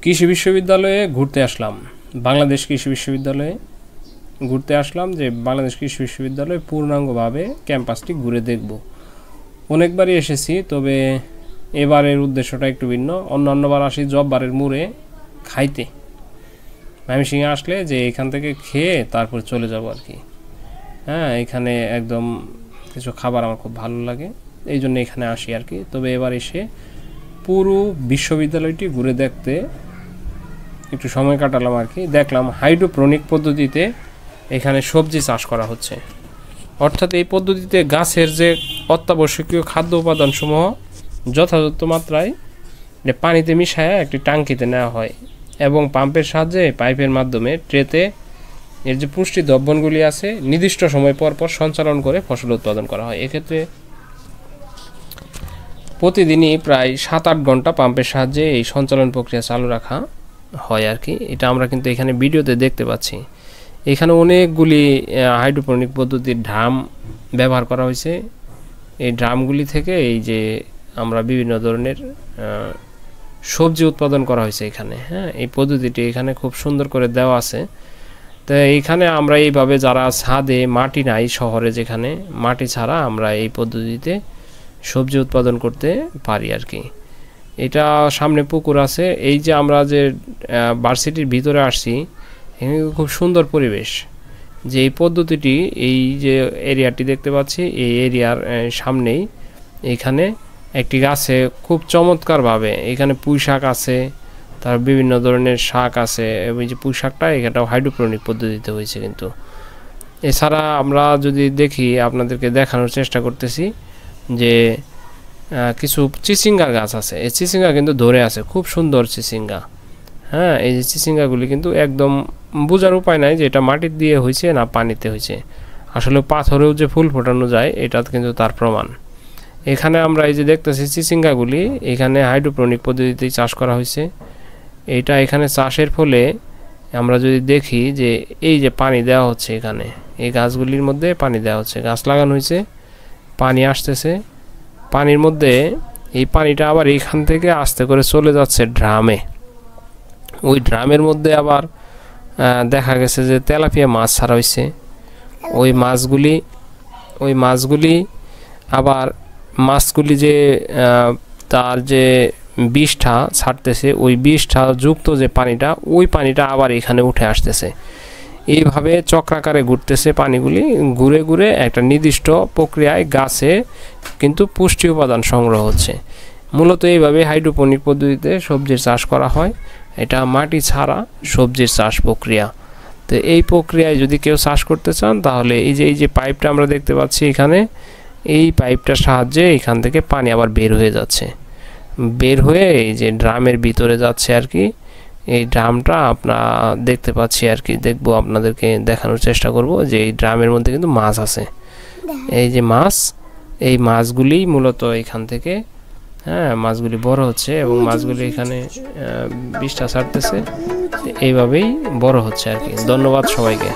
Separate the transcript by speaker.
Speaker 1: কৃষি বিশ্ববিদ্যালয়ে ঘুরতে আসলাম, বাংলাদেশ কৃষি বিশ্ববিদ্যালয়ে ঘুরতে আসলাম যে বাংলাদেশ কৃষি বিশ্ববিদ্যালয়ে পূর্ণাঙ্গভাবে ক্যাম্পাসটি ঘুরে দেখব। অনেকবারই এসেছি, তবে এবারের উদ্দেশ্যটা একটু ভিন্ন। অন্যান্যবার আসি জববারের মোড়ে খাইতে, ময়মনসিংহে আসলে যে এখান থেকে খেয়ে তারপর চলে যাব আর কি। হ্যাঁ, এখানে একদম কিছু খাবার আমার খুব ভালো লাগে, এই জন্য এখানে আসি আর কি। তবে এবার এসে পুরো বিশ্ববিদ্যালয়টি ঘুরে দেখতে একটু সময় কাটালাম আর কি। দেখলাম হাইড্রোপনিক পদ্ধতিতে এখানে সবজি চাষ করা হচ্ছে, অর্থাৎ এই পদ্ধতিতে গাছের যে অত্যাবশ্যকীয় খাদ্য উপাদানসমূহ যথাযথ মাত্রায় পানিতে মিশায় একটি ট্যাঙ্কিতে নেওয়া হয় এবং পাম্পের সাহায্যে পাইপের মাধ্যমে ট্রেতে এর যে পুষ্টি দ্রব্যগুলি আছে নির্দিষ্ট সময় পর পর সঞ্চালন করে ফসল উৎপাদন করা হয়। এক্ষেত্রে প্রতিদিনই প্রায় 7-8 ঘন্টা পাম্পের সাহায্যে এই সঞ্চালন প্রক্রিয়া চালু রাখা হয় আর কি। এটা আমরা কিন্তু এখানে ভিডিওতে দেখতে পাচ্ছি। এখানে অনেকগুলি হাইড্রোপনিক পদ্ধতির ড্রাম ব্যবহার করা হয়েছে। এই ড্রামগুলি থেকে এই যে আমরা বিভিন্ন ধরনের সবজি উৎপাদন করা হয়েছে এখানে। হ্যাঁ, এই পদ্ধতিটি এখানে খুব সুন্দর করে দেওয়া আছে। তো এইখানে আমরা এইভাবে যারা ছাদে মাটি নাই, শহরে যেখানে মাটি ছাড়া আমরা এই পদ্ধতিতে সবজি উৎপাদন করতে পারি আর কি। এটা সামনে পুকুর আছে। এই যে আমরা যে ভার্সিটির ভিতরে আসছি, এখানে খুব সুন্দর পরিবেশ। যে এই পদ্ধতিটি, এই যে এরিয়াটি দেখতে পাচ্ছি, এই এরিয়ার সামনেই এখানে একটি গাছে খুব চমৎকারভাবে এখানে পুঁই শাক আছে, তার বিভিন্ন ধরনের শাক আছে এবং যে পুঁই শাকটা এখানটাও হাইড্রোপনিক পদ্ধতিতে হয়েছে। কিন্তু এছাড়া আমরা যদি দেখি, আপনাদেরকে দেখানোর চেষ্টা করতেছি যে কিছু চিচিঙ্গার গাছ আছে। এই চিচিঙ্গা কিন্তু ধরে আছে, খুব সুন্দর চিচিঙ্গা। হ্যাঁ, এই যে চিচিঙ্গাগুলি কিন্তু একদম বোঝার উপায় নাই যে এটা মাটির দিয়ে হয়েছে না পানিতে হয়েছে। আসলে পাথরেও যে ফুল ফোটানো যায়, এটা কিন্তু তার প্রমাণ। এখানে আমরা এই যে দেখতেছি চিচিঙ্গাগুলি এখানে হাইড্রোপনিক পদ্ধতিতে চাষ করা হয়েছে। এটা এখানে চাষের ফলে আমরা যদি দেখি যে এই যে পানি দেওয়া হচ্ছে, এখানে এই গাছগুলির মধ্যে পানি দেওয়া হচ্ছে, গাছ লাগানো হয়েছে, পানি আসতেছে। পানির মধ্যে এই পানিটা আবার এইখান থেকে আস্তে করে চলে যাচ্ছে ড্রামে। ওই ড্রামের মধ্যে আবার দেখা গেছে যে তেলাপিয়া মাছ ছাড়া হয়েছে। ওই মাছগুলি আবার মাছগুলি যে তার যে বিষটা ছাড়তেছে, ওই বিষটা যুক্ত যে পানিটা, ওই পানিটা আবার এখানে উঠে আসতেছে। এইভাবে চক্রাকারে ঘুরতেছে পানিগুলি, ঘুরে ঘুরে একটা নির্দিষ্ট প্রক্রিয়ায় গাছে কিন্তু পুষ্টি উপাদান সংগ্রহ হচ্ছে। মূলত এইভাবে হাইড্রোপনিক পদ্ধতিতে সবজির চাষ করা হয়। এটা মাটি ছাড়া সবজির চাষ প্রক্রিয়া। তো এই প্রক্রিয়ায় যদি কেউ চাষ করতে চান, তাহলে এই যে পাইপটা আমরা দেখতে পাচ্ছি এখানে, এই পাইপটার সাহায্যে এখান থেকে পানি আবার বের হয়ে যাচ্ছে, বের হয়ে এই যে ড্রামের ভিতরে যাচ্ছে আর কি। এই ড্রামটা আপনারা দেখতে পাচ্ছি আর কি, দেখবো, আপনাদেরকে দেখানোর চেষ্টা করব যে এই ড্রামের মধ্যে কিন্তু মাছ আছে। এই যে মাছ, এই মাছগুলি মূলত এখান থেকে, হ্যাঁ, মাছগুলি বড় হচ্ছে এবং মাছগুলি এখানে বিষটা ছাড়তেছে, এইভাবেই বড় হচ্ছে আর কি। ধন্যবাদ সবাইকে।